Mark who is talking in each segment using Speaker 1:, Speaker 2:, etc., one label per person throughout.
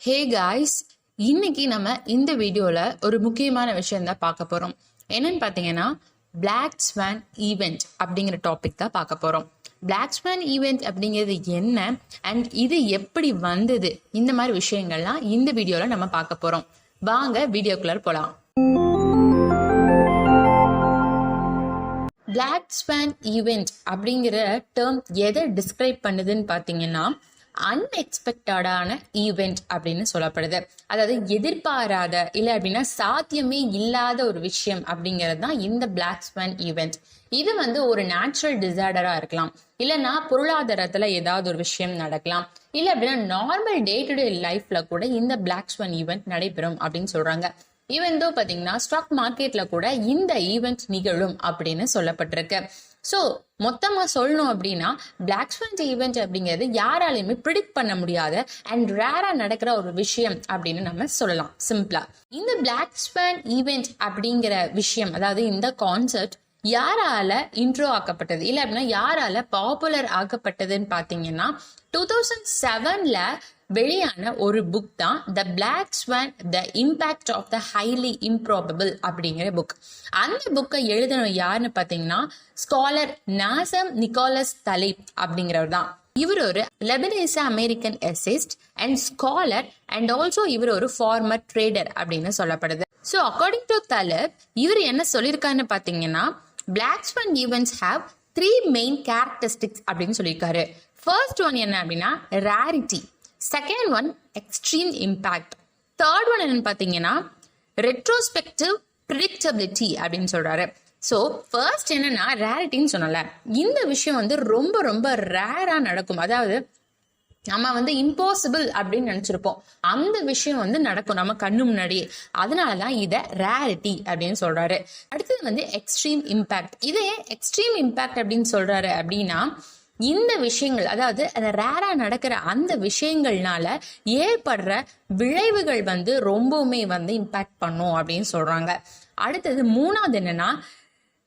Speaker 1: Hey guys, இன்னைக்கு நம்ம இந்த வீடியோல ஒரு முக்கியமான விஷயம் தான் பார்க்க போறோம். என்னன்னு பார்த்தீங்கன்னா பிளாக் ஸ்வான் ஈவெண்ட் அப்படிங்கிற டாபிக் தான் பார்க்க போறோம். பிளாக் ஸ்வான் ஈவெண்ட் அப்படிங்கிறது என்ன அண்ட் இது எப்படி வந்தது, இந்த மாதிரி விஷயங்கள்லாம் இந்த வீடியோல நம்ம பார்க்க போறோம். வாங்க வீடியோக்குள்ள போலாம். பிளாக் ஸ்வான் ஈவெண்ட் அப்படிங்கிற டேர்ம் எதை டிஸ்கிரைப் பண்ணுதுன்னு பார்த்தீங்கன்னா அன்எக்ஸ்பெக்டடான ஈவெண்ட் அப்படின்னு சொல்லப்படுது. அதாவது எதிர்பாராத இல்லை அப்படின்னா சாத்தியமே இல்லாத ஒரு விஷயம் அப்படிங்கிறது தான் இந்த பிளாக் ஸ்வான் ஈவெண்ட். இது ஒரு நேச்சுரல் டிசார்டரா இருக்கலாம், இல்லைன்னா பொருளாதாரத்துல ஏதாவது ஒரு விஷயம் நடக்கலாம், இல்லை அப்படின்னா நார்மல் டே டு டே லைஃப்ல கூட இந்த பிளாக் ஸ்வான் ஈவெண்ட் நடைபெறும் அப்படின்னு சொல்றாங்க. ஈவன் தோ பாத்தீங்கன்னா ஸ்டாக் மார்க்கெட்ல கூட இந்த ஈவெண்ட் நிகழும் அப்படின்னு சொல்லப்பட்டிருக்கு. ஸோ மொத்தமா சொல்லணும் அப்படின்னா பிளாக் ஸ்வான் ஈவெண்ட் அப்படிங்கிறது யாராலையுமே ப்ரிடிக்ட் பண்ண முடியாத அண்ட் ரேரா நடக்கிற ஒரு விஷயம் அப்படின்னு நம்ம சொல்லலாம் சிம்பிளா. இந்த பிளாக் ஸ்வான் ஈவெண்ட் அப்படிங்கிற விஷயம், அதாவது இந்த கான்செப்ட் யாரால இன்ட்ரோ ஆக்கப்பட்டது, இல்லை அப்படின்னா யாரால பாப்புலர் ஆக்கப்பட்டதுன்னு பாத்தீங்கன்னா 2007ல வெளியான ஒரு புக் தான் the black swan the impact of the highly improbable அப்படிங்கிற புக். அந்த புக்கை எழுதினவர் யாருன்னு பார்த்தீங்கன்னா ஸ்காலர் நாசம் நிக்கோலஸ் தலீப் அப்படிங்கிறவர் தான். இவர் ஒரு Lebanese American essayist and scholar and also இவர் ஒரு ஃபார்மர் ட்ரேடர் அப்படின்னு சொல்லப்படுது. ஸோ அக்கார்டிங் டு தலீப் இவர் என்ன சொல்லியிருக்காருன்னு பார்த்தீங்கன்னா black swan events have 3 main characteristics அப்படின்னு சொல்லியிருக்காரு. ஃபர்ஸ்ட் ஒன் என்ன அப்படின்னா rarity, second one extreme impact, third one என்னன்னு பார்த்தீங்கன்னா ரெட்ரோஸ்பெக்டிவ் ப்ரிடிக்டபிலிட்டி அப்படின்னு சொல்றாரு. ஸோ ஃபர்ஸ்ட் என்னன்னா ரேரிட்டின்னு சொன்னல, இந்த விஷயம் ரொம்ப ரொம்ப ரேரா நடக்கும். அதாவது நம்ம இம்பாசிபிள் அப்படின்னு நினைச்சிருப்போம், அந்த விஷயம் நடக்கும் நம்ம கண்ணு முன்னாடியே. அதனாலதான் இதை ரேரிட்டி அப்படின்னு சொல்றாரு. அடுத்தது எக்ஸ்ட்ரீம் இம்பாக்ட். இதே எக்ஸ்ட்ரீம் இம்பாக்ட் அப்படின்னு சொல்றாரு அப்படின்னா இந்த விஷயங்கள், அதாவது அந்த ரேரா நடக்கிற அந்த விஷயங்கள்னால ஏற்படுற விளைவுகள் ரொம்பவுமே இம்பாக்ட் பண்ணும் அப்படின்னு சொல்றாங்க. அடுத்தது மூணாவது என்னன்னா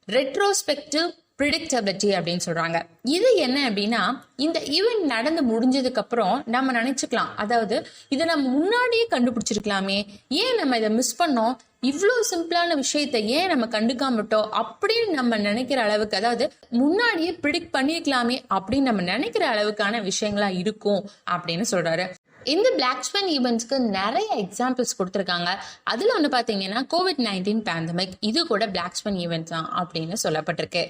Speaker 1: ரெட்ரோஸ்பெக்டிவ் ப்ரிடிக்டபிலிட்டி அப்படின்னு சொல்றாங்க. இது என்ன அப்படின்னா இந்த ஈவெண்ட் நடந்து முடிஞ்சதுக்கு அப்புறம் நம்ம நினைச்சுக்கலாம், அதாவது இதை நம்ம முன்னாடியே கண்டுபிடிச்சிருக்கலாமே, ஏன் நம்ம இதை மிஸ் பண்ணோம், இவ்வளோ சிம்பிளான விஷயத்த ஏன் நம்ம கண்டுக்காம விட்டோம் அப்படின்னு நம்ம நினைக்கிற அளவுக்கு, அதாவது முன்னாடியே ப்ரிடிக்ட் பண்ணிருக்கலாமே அப்படின்னு நம்ம நினைக்கிற அளவுக்கான விஷயங்களா இருக்கும் அப்படின்னு சொல்றாரு. இந்த பிளாக் ஸ்வான் ஈவெண்ட்ஸ்க்கு நிறைய எக்ஸாம்பிள்ஸ் கொடுத்துருக்காங்க. அதுல ஒன்று பார்த்தீங்கன்னா COVID-19 பேண்டமிக், இது கூட பிளாக் ஸ்வான் ஈவெண்ட் தான் அப்படின்னு சொல்லப்பட்டிருக்கு.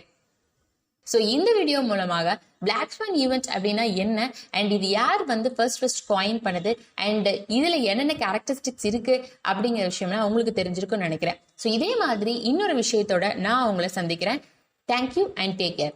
Speaker 1: ஸோ இந்த வீடியோ மூலமாக பிளாக் ஸ்வான் ஈவெண்ட் அப்படின்னா என்ன அண்ட் இது யார் ஃபர்ஸ்ட் காயின் பண்ணுது அண்ட் இதுல என்னென்ன கேரக்டரிஸ்டிக்ஸ் இருக்கு அப்படிங்கிற விஷயம்லாம் உங்களுக்கு தெரிஞ்சிருக்கும்னு நினைக்கிறேன். ஸோ இதே மாதிரி இன்னொரு விஷயத்தோட நான் உங்களை சந்திக்கிறேன். Thank you and take care.